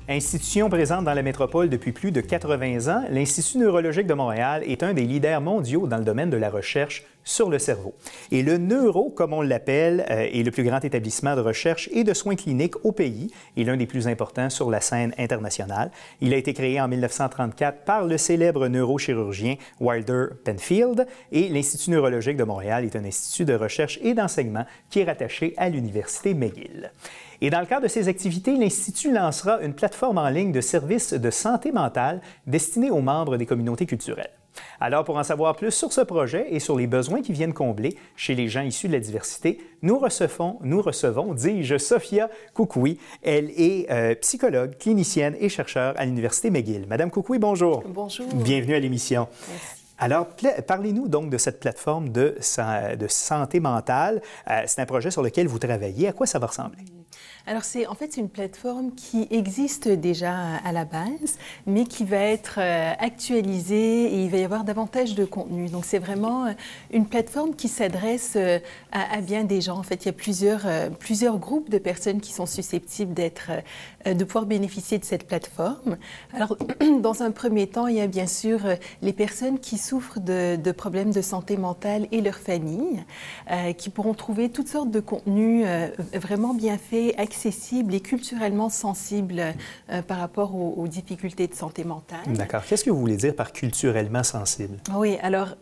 Institution présente dans la métropole depuis plus de 80 ans, l'Institut neurologique de Montréal est un des leaders mondiaux dans le domaine de la recherche sur le cerveau. Et le Neuro, comme on l'appelle, est le plus grand établissement de recherche et de soins cliniques au pays et l'un des plus importants sur la scène internationale. Il a été créé en 1934 par le célèbre neurochirurgien Wilder Penfield et l'Institut neurologique de Montréal est un institut de recherche et d'enseignement qui est rattaché à l'Université McGill. Et dans le cadre de ces activités, l'Institut lancera une plateforme en ligne de services de santé mentale destinée aux membres des communautés culturelles. Alors, pour en savoir plus sur ce projet et sur les besoins qui viennent combler chez les gens issus de la diversité, nous recevons, dis-je, Sophia Koukoui. Elle est psychologue, clinicienne et chercheure à l'Université McGill. Madame Koukoui, bonjour. Bonjour. Bienvenue à l'émission. Merci. Alors, parlez-nous donc de cette plateforme de santé mentale. C'est un projet sur lequel vous travaillez. À quoi ça va ressembler? Alors, c'est une plateforme qui existe déjà à la base, mais qui va être actualisée et il va y avoir davantage de contenu. Donc, c'est vraiment une plateforme qui s'adresse à bien des gens. En fait, il y a plusieurs groupes de personnes qui sont susceptibles de pouvoir bénéficier de cette plateforme. Alors, dans un premier temps, il y a bien sûr les personnes qui souffrent de problèmes de santé mentale et leurs familles, qui pourront trouver toutes sortes de contenus vraiment bien faits, accessibles et culturellement sensibles par rapport aux difficultés de santé mentale. D'accord. Qu'est-ce que vous voulez dire par culturellement sensible? Oui, alors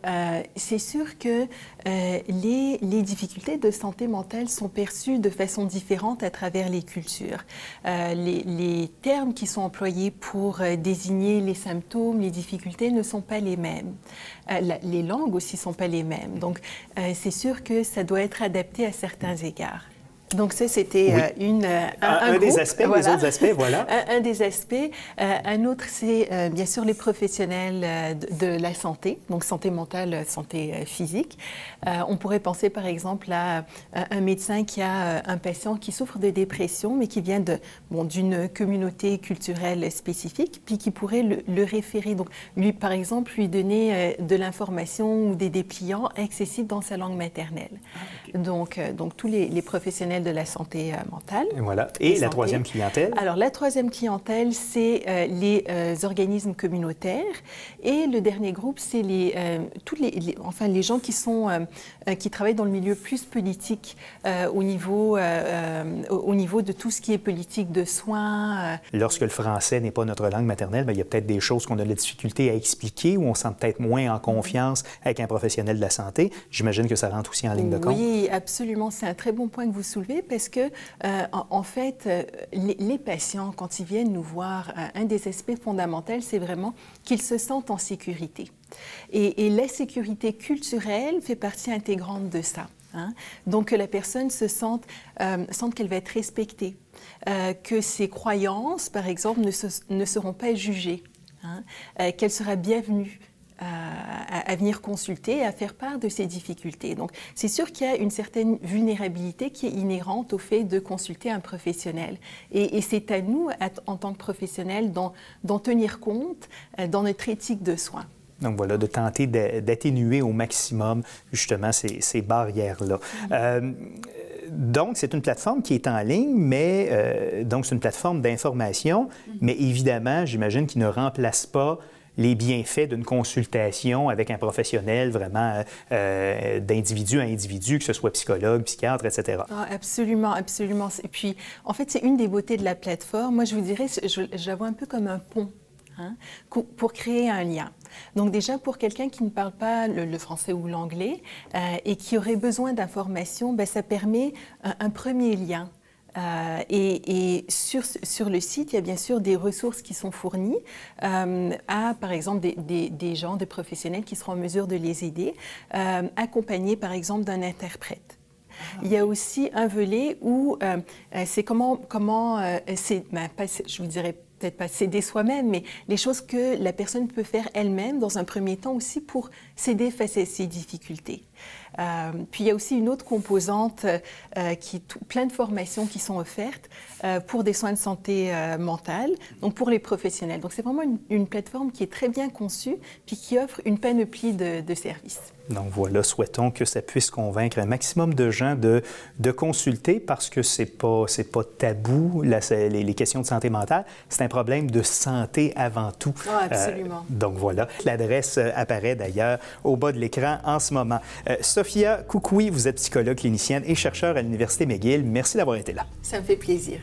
c'est sûr que les difficultés de santé mentale sont perçues de façon différente à travers les cultures. Les termes qui sont employés pour désigner les symptômes, les difficultés ne sont pas les mêmes. Les langues aussi ne sont pas les mêmes. Donc, c'est sûr que ça doit être adapté à certains égards. Donc ça, c'était un des aspects, voilà. Les autres aspects, voilà. Un des aspects. Un autre, c'est bien sûr les professionnels de la santé, donc santé mentale, santé physique. On pourrait penser par exemple à un médecin qui a un patient qui souffre de dépression, mais qui vient d'une communauté culturelle spécifique, puis qui pourrait le référer. Donc lui, par exemple, lui donner de l'information ou des dépliants accessibles dans sa langue maternelle. Ah, okay. Donc tous les professionnels de la santé mentale. Et voilà. Et la troisième clientèle? Alors, la troisième clientèle, c'est les organismes communautaires. Et le dernier groupe, c'est les gens qui travaillent dans le milieu plus politique au niveau de tout ce qui est politique de soins. Lorsque le français n'est pas notre langue maternelle, bien, il y a peut-être des choses qu'on a de la difficulté à expliquer ou on se sent peut-être moins en confiance avec un professionnel de la santé. J'imagine que ça rentre aussi en ligne de compte. Oui, absolument. C'est un très bon point que vous soulevez parce que, en fait, les patients, quand ils viennent nous voir, un des aspects fondamentaux, c'est vraiment qu'ils se sentent en sécurité. Et la sécurité culturelle fait partie intégrante de ça. Hein? Donc, que la personne sente qu'elle va être respectée, que ses croyances, par exemple, ne seront pas jugées, hein? Qu'elle sera bienvenue à venir consulter, à faire part de ses difficultés. Donc, c'est sûr qu'il y a une certaine vulnérabilité qui est inhérente au fait de consulter un professionnel. Et c'est à nous, en tant que professionnels, d'en tenir compte dans notre éthique de soins. Donc voilà, de tenter d'atténuer au maximum justement ces barrières-là. Donc, c'est une plateforme qui est en ligne, mais donc c'est une plateforme d'information, mais évidemment, j'imagine qu'il ne remplace pas les bienfaits d'une consultation avec un professionnel vraiment d'individu à individu, que ce soit psychologue, psychiatre, etc. Ah, absolument, absolument. Et puis, en fait, c'est une des beautés de la plateforme. Moi, je vous dirais, je la vois un peu comme un pont. Hein, pour créer un lien. Donc déjà, pour quelqu'un qui ne parle pas le français ou l'anglais et qui aurait besoin d'informations, ça permet un premier lien. Et sur le site, il y a bien sûr des ressources qui sont fournies à, par exemple, des gens, des professionnels qui seront en mesure de les aider, accompagnés, par exemple, d'un interprète. Il y a aussi un volet où c'est je vous dirais peut-être pas s'aider soi-même, mais les choses que la personne peut faire elle-même dans un premier temps aussi pour s'aider face à ses difficultés. Puis il y a aussi une autre composante plein de formations qui sont offertes pour des soins de santé mentale, donc pour les professionnels. Donc c'est vraiment une plateforme qui est très bien conçue puis qui offre une panoplie de services. Donc voilà, souhaitons que ça puisse convaincre un maximum de gens de consulter parce que c'est pas tabou, les questions de santé mentale. C'est un problème de santé avant tout. Oh, absolument. Donc voilà, l'adresse apparaît d'ailleurs au bas de l'écran en ce moment. Sophia Koukoui, vous êtes psychologue clinicienne et chercheur à l'Université McGill. Merci d'avoir été là. Ça me fait plaisir.